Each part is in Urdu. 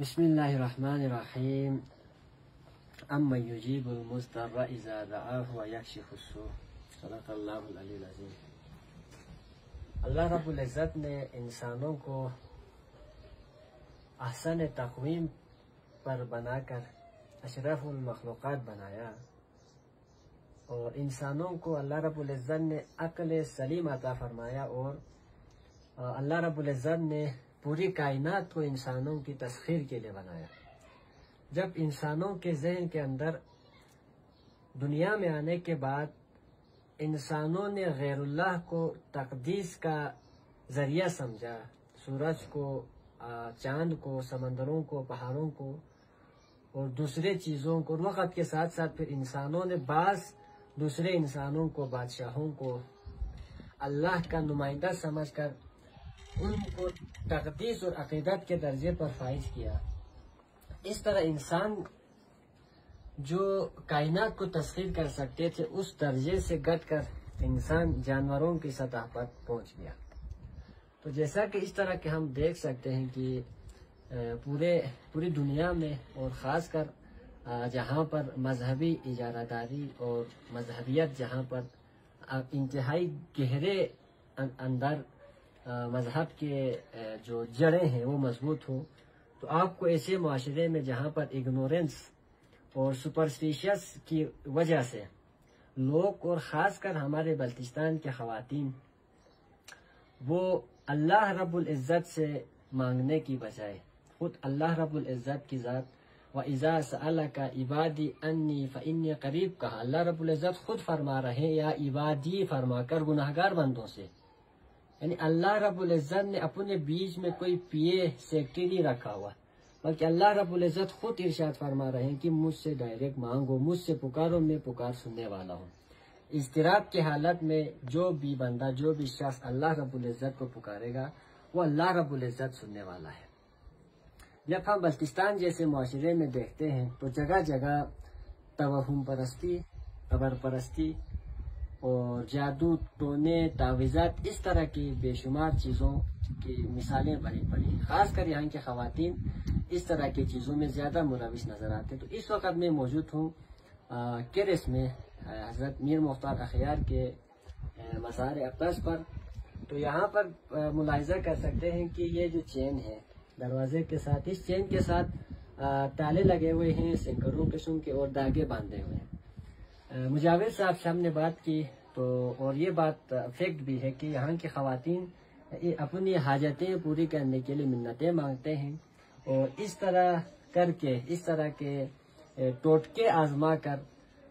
بسم اللہ الرحمن الرحیم امن یجیب المضطر اذا دعاہ ویکشف السوء صدق اللہ العلی العظیم۔ اللہ رب العزت نے انسانوں کو احسن تقویم پر بنا کر اشرف المخلوقات بنایا، اور انسانوں کو اللہ رب العزت نے عقل سلیم عطا فرمایا، اور اللہ رب العزت نے پوری کائنات کو انسانوں کی تسخیر کے لیے بنایا۔ جب انسانوں کے ذہن کے اندر دنیا میں آنے کے بعد انسانوں نے غیر اللہ کو تقدیس کا ذریعہ سمجھا، سورج کو، چاند کو، سمندروں کو، پہاڑوں کو اور دوسرے چیزوں کو، وقت کے ساتھ ساتھ پھر انسانوں نے بعض دوسرے انسانوں کو، بادشاہوں کو اللہ کا نمائندہ سمجھ کر ان کو تقدیس اور عقیدت کے درجے پر فائز کیا۔ اس طرح انسان جو کائنات کو تسخیر کر سکتے تھے اس درجے سے گٹ کر انسان جانوروں کی سطح پر پہنچ گیا۔ تو جیسا کہ اس طرح کہ ہم دیکھ سکتے ہیں کہ پوری دنیا میں اور خاص کر جہاں پر مذہبی اجارہ داری اور مذہبیت جہاں پر انتہائی گہرے اندر مذہب کے جو جڑیں ہیں وہ مضبوط ہوں، تو آپ کو ایسے معاشرے میں جہاں پر اگنورنس اور سپرسٹیشس کی وجہ سے لوگ، اور خاص کر ہمارے بلتستان کے خواتین، وہ اللہ رب العزت سے مانگنے کی بجائے خود اللہ رب العزت کی ذات وَإِذَا سَأَلَكَ عِبَادِي أَنِّي فَإِنِّي قَرِيب کہا۔ اللہ رب العزت خود فرما رہے ہیں یا عبادی فرما کر گناہگار بندوں سے، یعنی اللہ رب العزت نے اپنے بیچ میں کوئی پیے سیکٹری نہیں رکھا ہوا، بلکہ اللہ رب العزت خود ارشاد فرما رہے ہیں کہ مجھ سے ڈائریکٹ مانگو، مجھ سے پکارو، میں پکار سننے والا ہوں۔ اضطراب کی حالت میں جو بھی بندہ، جو بھی شخص اللہ رب العزت کو پکارے گا وہ اللہ رب العزت سننے والا ہے۔ جب ہم بلتستان جیسے معاشرے میں دیکھتے ہیں تو جگہ جگہ توہم پرستی، قبر پرستی اور جادو، ٹونے، تعویذات، اس طرح کی بے شمار چیزوں کی مثالیں بڑی بڑی، خاص کر یہاں کی خواتین اس طرح کی چیزوں میں زیادہ ملوث نظر آتے۔ تو اس وقت میں موجود ہوں کرس میں حضرت میر مختار اخیار کے مزار اقدس پر۔ تو یہاں پر ملاحظہ کر سکتے ہیں کہ یہ جو چین ہے دروازے کے ساتھ، اس چین کے ساتھ تالے لگے ہوئے ہیں سینکڑوں قسم کے اور داغے باندھے ہوئے ہیں۔ مجاور صاحب سے ہم نے بات کی تو، اور یہ بات فیکٹ بھی ہے کہ یہاں کی خواتین اپنی حاجتیں پوری کرنے کے لیے منتیں مانگتے ہیں، اور اس طرح کر کے، اس طرح کے ٹوٹکے آزما کر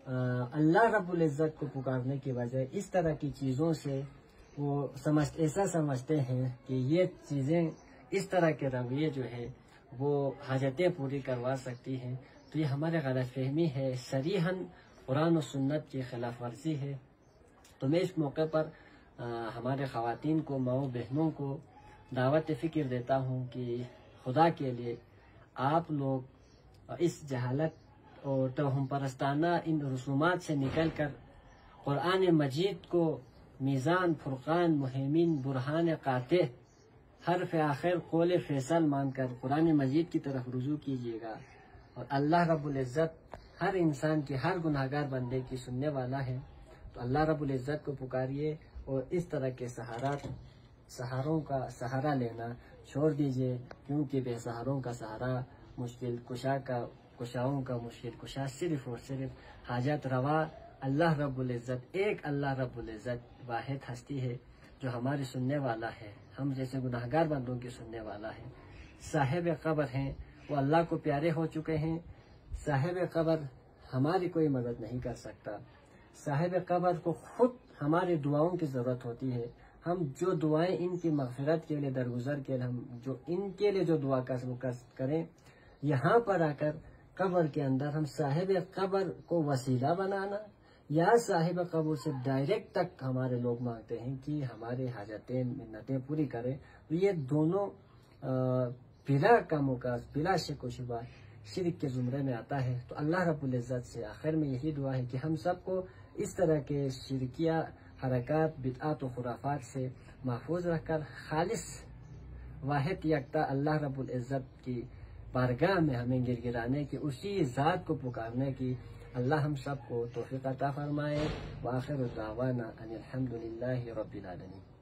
اللہ رب العزت کو پکارنے کی بجائے اس طرح کی چیزوں سے وہ ایسا سمجھتے ہیں کہ یہ چیزیں، اس طرح کے رویے جو ہے وہ حاجتیں پوری کروا سکتی ہیں۔ تو یہ ہمارے غلط فہمی ہے، صریحاً قرآن و سنت کی خلاف ورزی ہے۔ تو میں اس موقع پر ہمارے خواتین کو، ماؤں بہنوں کو دعوت فکر دیتا ہوں کہ خدا کے لیے آپ لوگ اس جہالت اور توہم پرستانہ ان رسومات سے نکل کر قرآن مجید کو میزان، فرقان، مہمین، برہان قاطع، حرف آخر، قول فیصل مان کر قرآن مجید کی طرف رجوع کیجیے گا، اور اللہ رب العزت ہر انسان کی، ہر گناہگار بندے کی سننے والا ہے۔ تو اللہ رب العزت کو پکاریے اور اس طرح کے سہاروں کا سہارا لینا چھوڑ دیجیے، کیونکہ بے سہاروں کا سہارا مشکل کشاؤں کا مشکل کشا صرف اور صرف حاجت روا اللہ رب العزت، ایک اللہ رب العزت واحد ہستی ہے جو ہماری سننے والا ہے، ہم جیسے گناہگار بندوں کی سننے والا ہے۔ صاحب قبر ہیں وہ اللہ کو پیارے ہو چکے ہیں، صاحب قبر ہماری کوئی مدد نہیں کر سکتا، صاحب قبر کو خود ہماری دعاؤں کی ضرورت ہوتی ہے۔ ہم جو دعائیں ان کی مغفرت کے لیے، درگزر کے لیے، ہم جو ان کے لیے جو دعا کریں، یہاں پر آ کر قبر کے اندر ہم صاحب قبر کو وسیلہ بنانا یا صاحب قبر سے ڈائریکٹ تک ہمارے لوگ مانگتے ہیں کہ ہمارے حاجتیں، منتیں پوری کریں، تو یہ دونوں بلا شک و شبہ شرک کے زمرے میں آتا ہے۔ تو اللہ رب العزت سے آخر میں یہی دعا ہے کہ ہم سب کو اس طرح کے شرکیہ حرکات، بدعات و خرافات سے محفوظ رکھ کر خالص واحد یکتا اللہ رب العزت کی بارگاہ میں ہمیں گر گرانے کی، اسی ذات کو پکارنے کی اللہ ہم سب کو توفیق عطا فرمائے۔ وآخر دعوانا ان الحمد للہ رب العالمین۔